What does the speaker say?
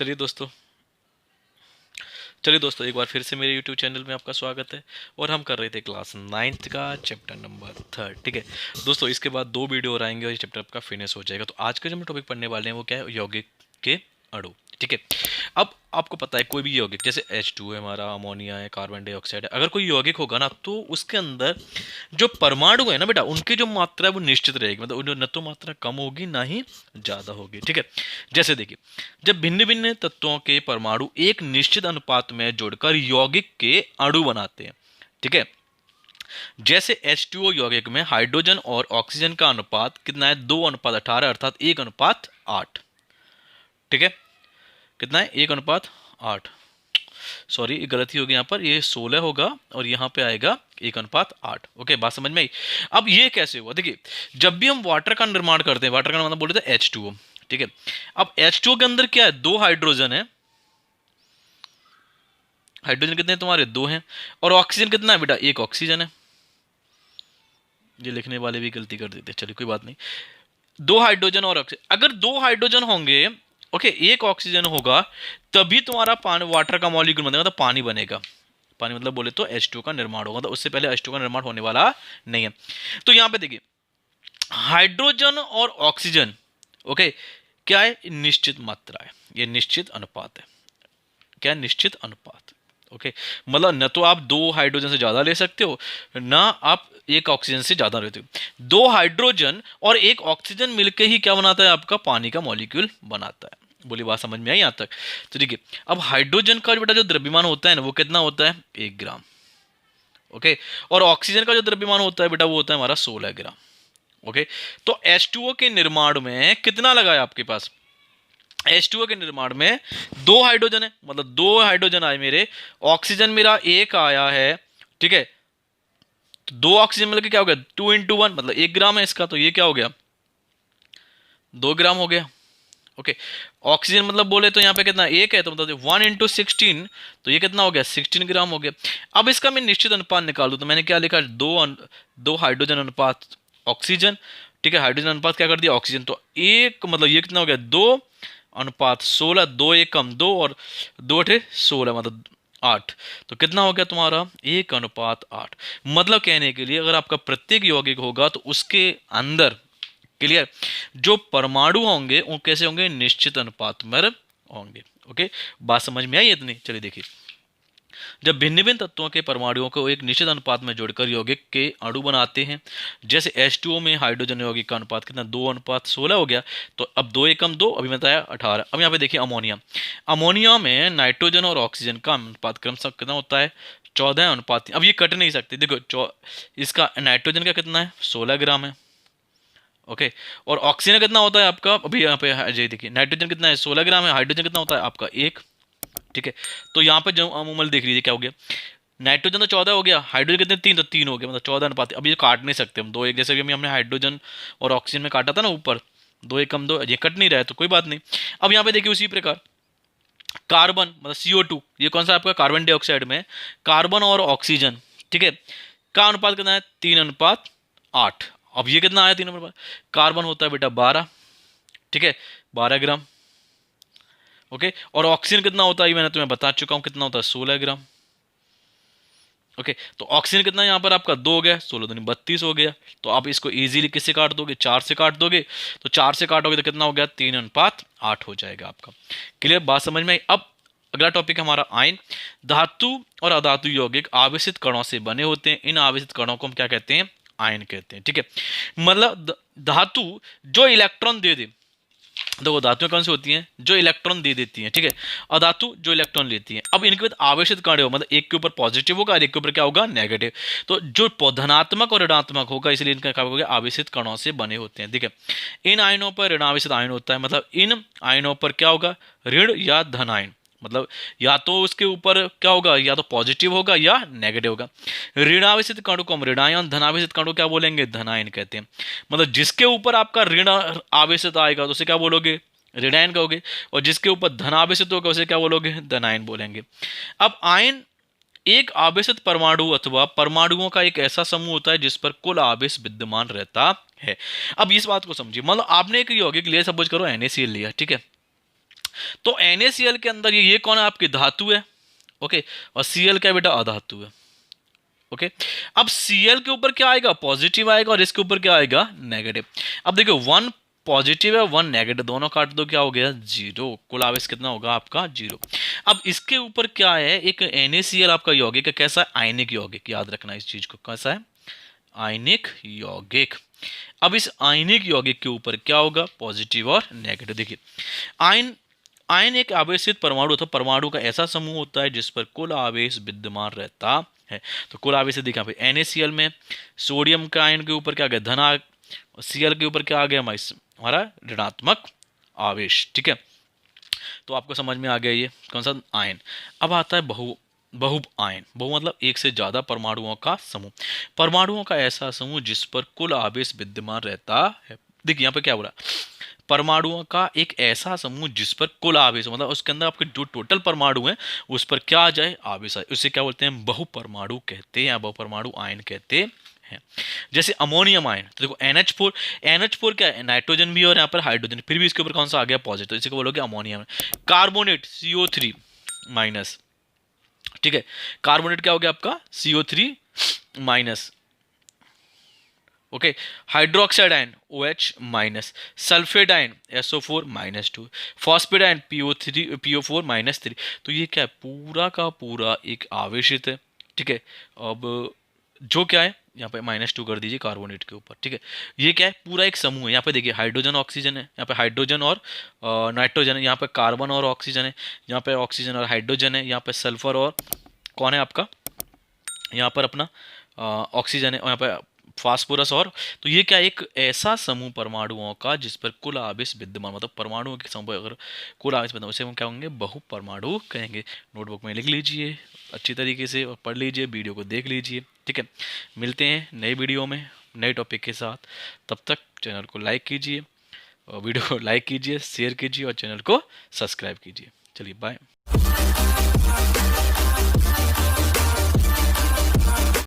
चलिए दोस्तों चलिए दोस्तों एक बार फिर से मेरे YouTube चैनल में आपका स्वागत है। और हम कर रहे थे क्लास 9th का चैप्टर नंबर 3, ठीक है दोस्तों। इसके बाद 2 वीडियो और आएंगे और ये चैप्टर आपका फिनिश हो जाएगा। तो आज का जो हम टॉपिक पढ़ने वाले हैं वो क्या है, यौगिक के अणु, ठीक है। अब आपको पता है कोई भी यौगिक जैसे H2 है हमारा, अमोनिया है, कार्बन डाइऑक्साइड है, अगर कोई यौगिक होगा ना तो उसके अंदर जो परमाणु है ना बेटा, उनकी जो मात्रा है वो निश्चित रहेगी। मतलब उनकी न तो मात्रा कम होगी ना ही ज्यादा होगी, ठीक है। जैसे देखिए, जब भिन्न भिन्न तत्वों के परमाणु एक निश्चित अनुपात में जुड़कर यौगिक के अणु बनाते हैं, ठीक है। जैसे H2O यौगिक में हाइड्रोजन और ऑक्सीजन का अनुपात कितना है, 2:18 अर्थात 1:8, ठीक है। कितना है, 1:8। सॉरी ये गलती होगी, यहाँ पर ये 16 होगा और यहाँ पे आएगा 1:8। ओके, बात समझ में आई। अब ये कैसे हुआ, देखिए जब भी हम वाटर का निर्माण करते हैं, वाटर का मतलब बोलते हैं H2O, ठीक है। अब H2O के अंदर क्या है, 2 हाइड्रोजन है। हाइड्रोजन कितने हैं तुम्हारे, 2 हैं। और ऑक्सीजन कितना है बेटा, 1 ऑक्सीजन है। ये लिखने वाले भी गलती कर देते हैं, चलिए कोई बात नहीं। 2 हाइड्रोजन और ऑक्सीजन, अगर 2 हाइड्रोजन होंगे, ओके, 1 ऑक्सीजन होगा, तभी तुम्हारा पानी, वाटर का मॉलिक्यूल बनेगा, तो पानी बनेगा। पानी मतलब बोले तो H2 का निर्माण होगा, तो उससे पहले H2 का निर्माण होने वाला नहीं है। तो यहां पे देखिए, हाइड्रोजन और ऑक्सीजन, ओके, क्या है, निश्चित मात्रा है, ये निश्चित अनुपात है। क्या, निश्चित अनुपात, ओके। मतलब न तो आप 2 हाइड्रोजन से ज्यादा ले सकते हो, ना आप 1 ऑक्सीजन से ज्यादा लेते हो। 2 हाइड्रोजन और 1 ऑक्सीजन मिलकर ही क्या बनाता है, आपका पानी का मॉलिक्यूल बनाता है। बोली बात समझ में आई यहाँ तक। तो देखिए, अब हाइड्रोजन का बेटा जो द्रव्यमान होता है ना, वो कितना होता है, 1 ग्राम, ओके। और ऑक्सीजन का जो द्रव्यमान होता है बेटा, वो होता है हमारा 16 ग्राम, ओके। तो H2O के निर्माण में कितना लगा है आपके पास, H2O के निर्माण में 2 हाइड्रोजन है, मतलब 2 हाइड्रोजन आए मेरे, ऑक्सीजन मेरा 1 आया है, ठीक है। तो 2 ऑक्सीजन मिलकर क्या हो गया, 2 × 1, मतलब 1 ग्राम है इसका, तो ये क्या हो गया, 2 ग्राम हो गया, ओके। ऑक्सीजन मतलब बोले तो यहाँ पे कितना, 1 है, तो मतलब 1 × 16, तो ये कितना हो गया, 16 ग्राम हो गया। अब इसका मैं निश्चित अनुपात निकाल दूं, तो मैंने क्या लिखा, 2 हाइड्रोजन अनुपात ऑक्सीजन, ठीक है। हाइड्रोजन अनुपात क्या कर दिया, ऑक्सीजन, तो 1 मतलब ये कितना हो गया, 2:16, 2 1 कम 2 और 2 × 16 मतलब 8, तो कितना हो गया तुम्हारा, 1:8। मतलब कहने के लिए अगर आपका प्रत्येक यौगिक होगा तो उसके अंदर, क्लियर, जो परमाणु होंगे वो कैसे होंगे, निश्चित अनुपात में होंगे, ओके। बात समझ में आई इतनी, चलिए देखिए, जब भिन्न भिन्न तत्वों के परमाणुओं को एक निश्चित अनुपात में जोड़कर यौगिक के अणु बनाते हैं, जैसे H2O में हाइड्रोजन यौगिक का अनुपात कितना, 2:16 हो गया। तो अब 2 1 2, अभी बताया 18। अब यहाँ पे देखिए अमोनिया, अमोनिया में नाइट्रोजन और ऑक्सीजन का अनुपात क्रमशः कितना होता है, 14:3। अब ये कट नहीं सकते, देखो इसका नाइट्रोजन का कितना है, 16 ग्राम है, ओके। और ऑक्सीजन कितना होता है आपका, अभी यहाँ पे जी देखिए, नाइट्रोजन कितना है, 16 ग्राम है, हाइड्रोजन कितना होता है आपका 1, ठीक है। तो यहाँ पे जो अमूमल देख लीजिए क्या हो गया, नाइट्रोजन तो 14 हो गया, हाइड्रोजन कितने, 3, तो 3 हो गया, मतलब 14 अनुपात। अब ये काट नहीं सकते हम, 2 1, जैसे कि हमने हाइड्रोजन और ऑक्सीजन में काटा था ना ऊपर, 2 1 कम 2, ये कट नहीं रहा है तो कोई बात नहीं। अब यहाँ पे देखिए उसी प्रकार कार्बन मतलब CO2, ये कौन सा आपका, कार्बन डाइऑक्साइड में कार्बन और ऑक्सीजन, ठीक है, का अनुपात कितना है, 3:8। अब ये कितना आया, 3 कार्बन होता है बेटा 12, ठीक है, 12 ग्राम, ओके। और ऑक्सीजन कितना होता है, ये मैंने तुम्हें बता चुका हूं, कितना होता है, 16 ग्राम, ओके। तो ऑक्सीजन कितना यहाँ पर आपका 2 हो गया, 16 दूनी 32 हो गया। तो आप इसको इजीली किससे काट दोगे, 4 से काट दोगे, तो 4 से काटोगे तो कितना हो गया, 3:8 हो जाएगा आपका। क्लियर, बात समझ में आई। अब अगला टॉपिक है हमारा आयन। धातु और अधातु यौगिक आवेशित कणों से बने होते हैं, इन आवेशित कणों को हम क्या कहते हैं, आयन कहते हैं, ठीक है। मतलब धातु जो इलेक्ट्रॉन दे दे, देखो धातुएं कौन सी होती हैं, जो इलेक्ट्रॉन दे देती हैं, ठीक है। अधातु जो इलेक्ट्रॉन लेती हैं। अब इनके बाद आवेशित कण हो, मतलब एक के ऊपर पॉजिटिव होगा और एक के ऊपर क्या होगा, नेगेटिव। तो जो धनात्मक और ऋणात्मक होगा, इसलिए इनका क्या होगा, आवेशित कणों से बने होते हैं, ठीक है। इन आयनों पर ऋणावेशित आयन होता है, मतलब इन आयनों पर क्या होगा, ऋण या धन आयन, मतलब या तो उसके ऊपर क्या होगा, या तो पॉजिटिव होगा या नेगेटिव होगा। ऋणावेशित कणों को हम ऋणायन, धनावेशित कणों क्या बोलेंगे, धनायन कहते हैं। मतलब जिसके ऊपर आपका ऋण आवेशित आएगा तो उसे क्या बोलोगे, ऋणायन कहोगे, और जिसके ऊपर धन आवेशित होगा उसे क्या बोलोगे, धनायन बोलेंगे। अब आयन एक आवेशित परमाणु अथवा परमाणुओं का एक ऐसा समूह होता है जिस पर कुल आवेश विद्यमान रहता है। अब इस बात को समझिए, मतलब आपने एक यौगिक लिया, सपोज करो NaCl लिया, ठीक है। तो NaCl के अंदर ये कौन है, आपकी धातु है, ओके, और Cl क्या है बेटा, अधातु है, ओके। अब Cl के ऊपर क्या आएगा, पॉजिटिव आएगा, और इसके ऊपर क्या आएगा, नेगेटिव। अब देखो 1 पॉजिटिव है 1 नेगेटिव, दोनों काट दो, क्या हो गया, 0। कुल आवेश कितना होगा आपका, 0। अब इसके ऊपर क्या है, एक NaCl आपका यौगिक है, कैसा है, आयनिक यौगिक, याद रखना इस चीज को, कैसा है, आयनिक यौगिक। अब इस आयनिक यौगिक के ऊपर क्या होगा, पॉजिटिव और नेगेटिव। देखिए आयन आयन एक आवेशित परमाणु होता है, परमाणु का ऐसा समूह होता है जिस पर कुल आवेश विद्यमान रहता है। तो कुल आवेश देखा भाई, NaCl में सोडियम का आयन के ऊपर क्या आ गया, धन, और Cl के ऊपर क्या आ गया, हमारा ऋणात्मक आवेश, ठीक है। तो आपको समझ में आ गया ये कौन सा आयन। अब आता है बहु आयन। बहु मतलब एक से ज्यादा परमाणुओं का समूह, परमाणुओं का ऐसा समूह जिस पर कुल आवेश विद्यमान रहता है। देखिए यहाँ पे क्या बोला, परमाणुओं का एक ऐसा समूह जिस पर कुल आवेश, मतलब उसके अंदर आपके जो टोटल परमाणु हैं उस पर क्या आ जाए, आवेश आए, उसे क्या बोलते हैं, बहुपरमाणु कहते हैं या बहुपरमाणु आयन कहते हैं। जैसे अमोनियम आयन, तो देखो NH4 क्या है, नाइट्रोजन भी और यहाँ पर हाइड्रोजन, फिर भी इसके ऊपर कौन सा आ गया, पॉजिटिव, इसे को बोलोगे अमोनियम। कार्बोनेट CO3 माइनस, ठीक है, कार्बोनेट क्या हो गया आपका, CO3 minus, okay. Hydroxide ion OH minus, sulphate ion SO4 -2, phosphate ion PO4 -3। तो ये क्या है, पूरा का पूरा एक आवेशित है, ठीक है। अब जो क्या है यहाँ पे -2 कर दीजिए कार्बोनेट के ऊपर, ठीक है। ये क्या है, पूरा एक समूह है। यहाँ पे देखिए हाइड्रोजन ऑक्सीजन है, यहाँ पे हाइड्रोजन और नाइट्रोजन है, यहाँ पे कार्बन और ऑक्सीजन है, यहाँ पे ऑक्सीजन और हाइड्रोजन है, यहाँ पे सल्फर और कौन है आपका, यहाँ पर अपना ऑक्सीजन है, और यहाँ पे फास्फोरस। और तो ये क्या, एक ऐसा समूह परमाणुओं का जिस पर कुल आवेश विद्यमान, मतलब परमाणुओं के समूह अगर कुल आवेश विद्यमान, उसे हम क्या होंगे, बहुपरमाणु कहेंगे। नोटबुक में लिख लीजिए अच्छी तरीके से और पढ़ लीजिए, वीडियो को देख लीजिए, ठीक है। मिलते हैं नई वीडियो में नए टॉपिक के साथ, तब तक चैनल को लाइक कीजिए, और वीडियो को लाइक कीजिए, शेयर कीजिए और चैनल को सब्सक्राइब कीजिए। चलिए बाय।